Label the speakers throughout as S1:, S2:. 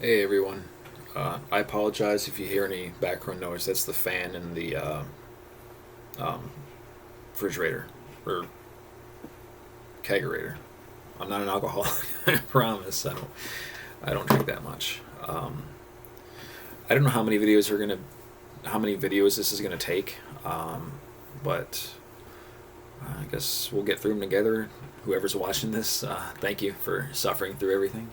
S1: Hey everyone. I apologize if you hear any background noise. That's the fan in the um, refrigerator or kegerator. I'm not an alcoholic. I promise. I don't drink that much. I don't know how many videos this is gonna take, but I guess we'll get through them together. Whoever's watching this, thank you for suffering through everything.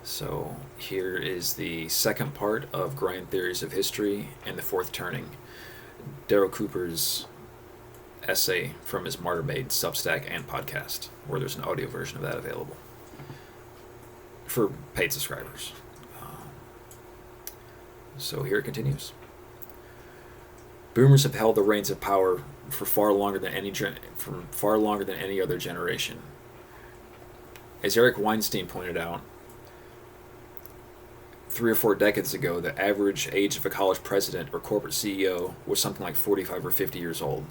S1: So here is the second part of Grand Theories of History and the Fourth Turning. Daryl Cooper's essay from his Martyr Made Substack and podcast, where there's an audio version of that available for paid subscribers. So here it continues. Boomers have held the reins of power for far longer than any other generation. As Eric Weinstein pointed out, 3 or 4 decades ago, the average age of a college president or corporate CEO was something like 45 or 50 years old.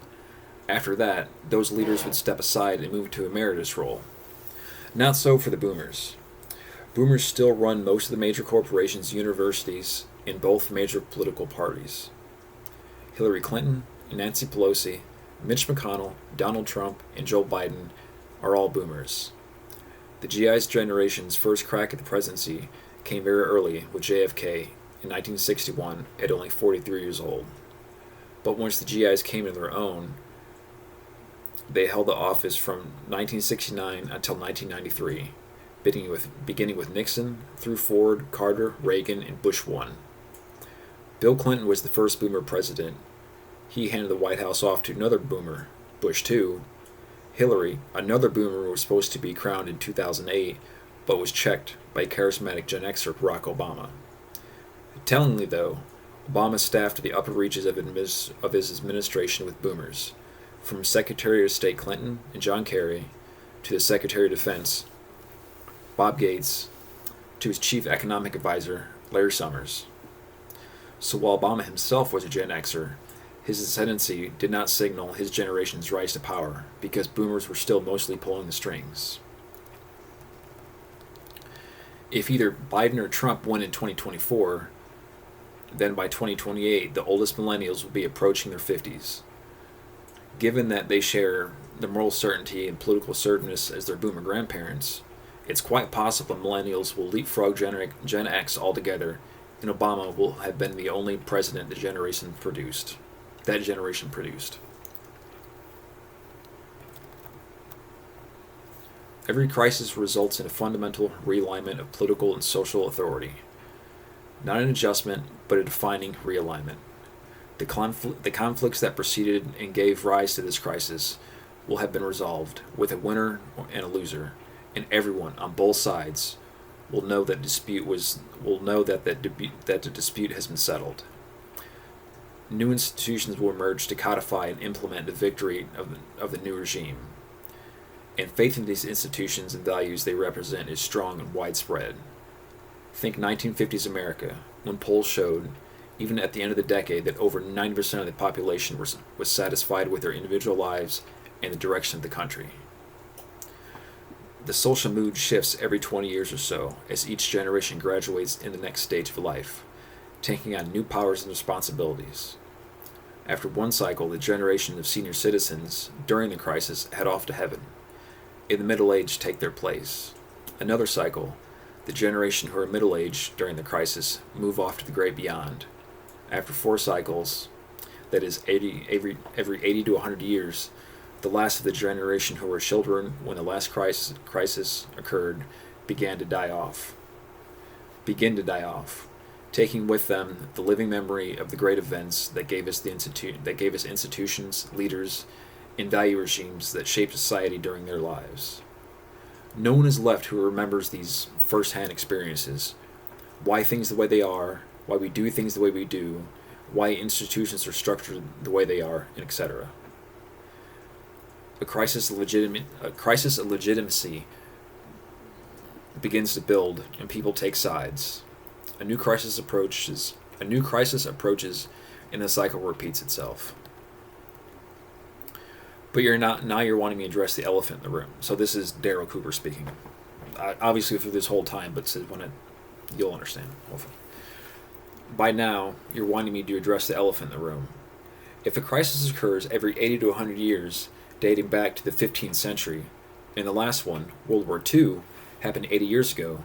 S1: After that, those leaders would step aside and move to emeritus role. Not so for the boomers. Boomers still run most of the major corporations, universities, in both major political parties. Hillary Clinton, Nancy Pelosi, Mitch McConnell, Donald Trump, and Joe Biden are all boomers. The GI's generation's first crack at the presidency came very early with JFK in 1961 at only 43 years old. But once the GIs came into their own, they held the office from 1969 until 1993, beginning with Nixon through Ford, Carter, Reagan, and Bush 1. Bill Clinton was the first boomer president. He handed the White House off to another boomer, Bush 2. Hillary, another boomer, was supposed to be crowned in 2008, but was checked by charismatic Gen Xer Barack Obama. Tellingly, though, Obama staffed the upper reaches of his administration with boomers, from Secretary of State Clinton and John Kerry to the Secretary of Defense, Bob Gates, to his chief economic advisor, Larry Summers. So while Obama himself was a Gen Xer, his ascendancy did not signal his generation's rise to power, because boomers were still mostly pulling the strings. If either Biden or Trump win in 2024, then by 2028 the oldest millennials will be approaching their 50s. Given that they share the moral certainty and political assertiveness as their boomer grandparents, it's quite possible millennials will leapfrog Gen X altogether, and Obama will have been the only president that generation produced. Every crisis results in a fundamental realignment of political and social authority. Not an adjustment, but a defining realignment. The conflicts that preceded and gave rise to this crisis will have been resolved, with a winner and a loser, and everyone on both sides will know that the dispute has been settled. New institutions will emerge to codify and implement the victory of the new regime. And faith in these institutions and values they represent is strong and widespread. Think 1950s America, when polls showed, even at the end of the decade, that over 90% of the population was satisfied with their individual lives and the direction of the country. The social mood shifts every 20 years or so as each generation graduates in the next stage of life, taking on new powers and responsibilities. After one cycle, the generation of senior citizens during the crisis head off to heaven. In the middle aged take their place. Another cycle, the generation who are middle aged during the crisis move off to the great beyond. After 4 cycles, that is every 80 to 100 years, the last of the generation who were children when the last crisis occurred begin to die off, taking with them the living memory of the great events that gave us institutions, leaders, and value regimes that shaped society during their lives. No one is left who remembers these first-hand experiences, why things the way they are, why we do things the way we do, why institutions are structured the way they are, and etc. A crisis of legitimacy begins to build, and people take sides. A new crisis approaches, and the cycle repeats itself. But you're wanting me to address the elephant in the room. So this is Daryl Cooper speaking. Obviously through this whole time, but You'll understand, hopefully. By now, you're wanting me to address the elephant in the room. If a crisis occurs every 80 to 100 years, dating back to the 15th century, and the last one, World War II, happened 80 years ago,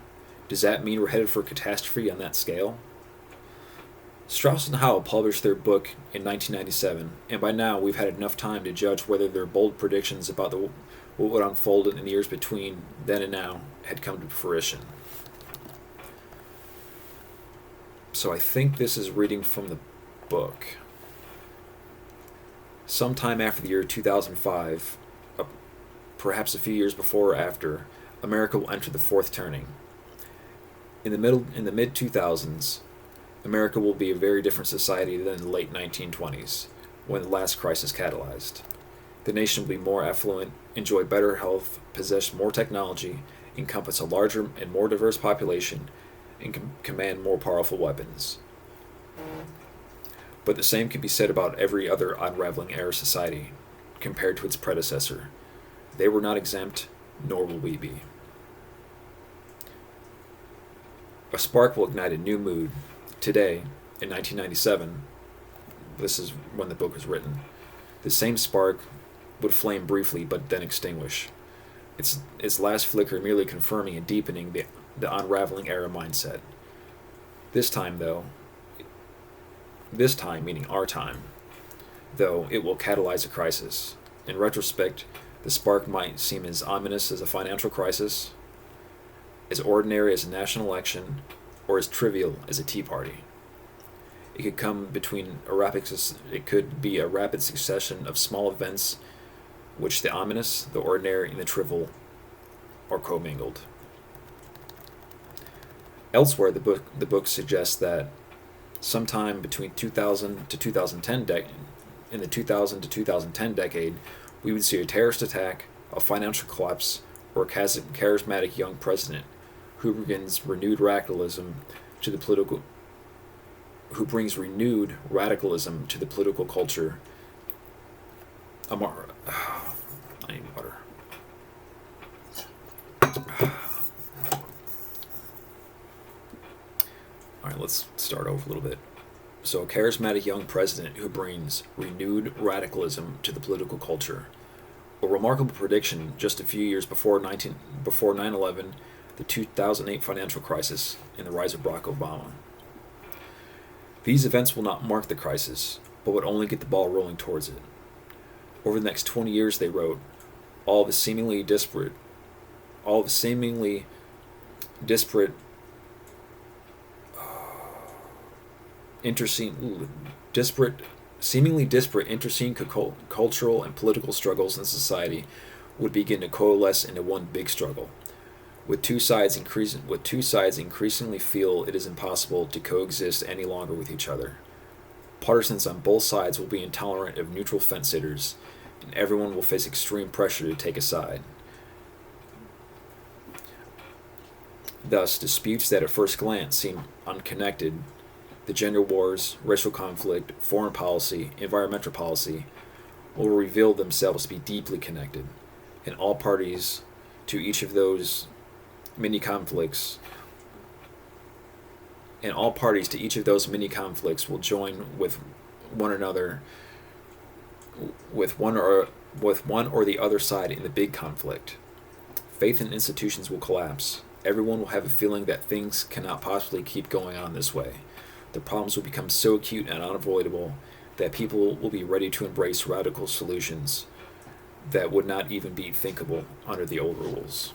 S1: does that mean we're headed for catastrophe on that scale? Strauss and Howe published their book in 1997, and by now we've had enough time to judge whether their bold predictions about what would unfold in the years between then and now had come to fruition. So I think this is reading from the book. Sometime after the year 2005, perhaps a few years before or after, America will enter the fourth turning. In the mid 2000s, America will be a very different society than the late 1920s, when the last crisis catalyzed. The nation will be more affluent, enjoy better health, possess more technology, encompass a larger and more diverse population, and command more powerful weapons. But the same can be said about every other unraveling era society, compared to its predecessor. They were not exempt, nor will we be. A spark will ignite a new mood. Today, in 1997, this is when the book was written, the same spark would flame briefly but then extinguish, its last flicker merely confirming and deepening the unraveling era mindset. This time, meaning our time, though, it will catalyze a crisis. In retrospect, the spark might seem as ominous as a financial crisis, as ordinary as a national election, or as trivial as a tea party. It could be a rapid succession of small events which the ominous, the ordinary, and the trivial are commingled. Elsewhere, the book suggests that sometime between 2000 to 2010 in the 2000 to 2010 decade, we would see a terrorist attack, a financial collapse, or a charismatic young president who brings renewed radicalism to the political culture. I need water. Alright, let's start over a little bit. So, a charismatic young president who brings renewed radicalism to the political culture. A remarkable prediction just a few years before 9/11, the 2008 financial crisis, and the rise of Barack Obama. These events will not mark the crisis, but would only get the ball rolling towards it. Over the next 20 years, they wrote, all of the seemingly disparate, seemingly disparate interscene cultural and political struggles in society would begin to coalesce into one big struggle. With two sides increasingly feel it is impossible to coexist any longer with each other. Partisans on both sides will be intolerant of neutral fence-sitters, and everyone will face extreme pressure to take a side. Thus, disputes that at first glance seem unconnected, the gender wars, racial conflict, foreign policy, environmental policy, will reveal themselves to be deeply connected, and all parties to each of those mini conflicts will join with one another, with one or the other side in the big conflict. Faith in institutions will collapse. Everyone will have a feeling that things cannot possibly keep going on this way. The problems will become so acute and unavoidable that people will be ready to embrace radical solutions that would not even be thinkable under the old rules.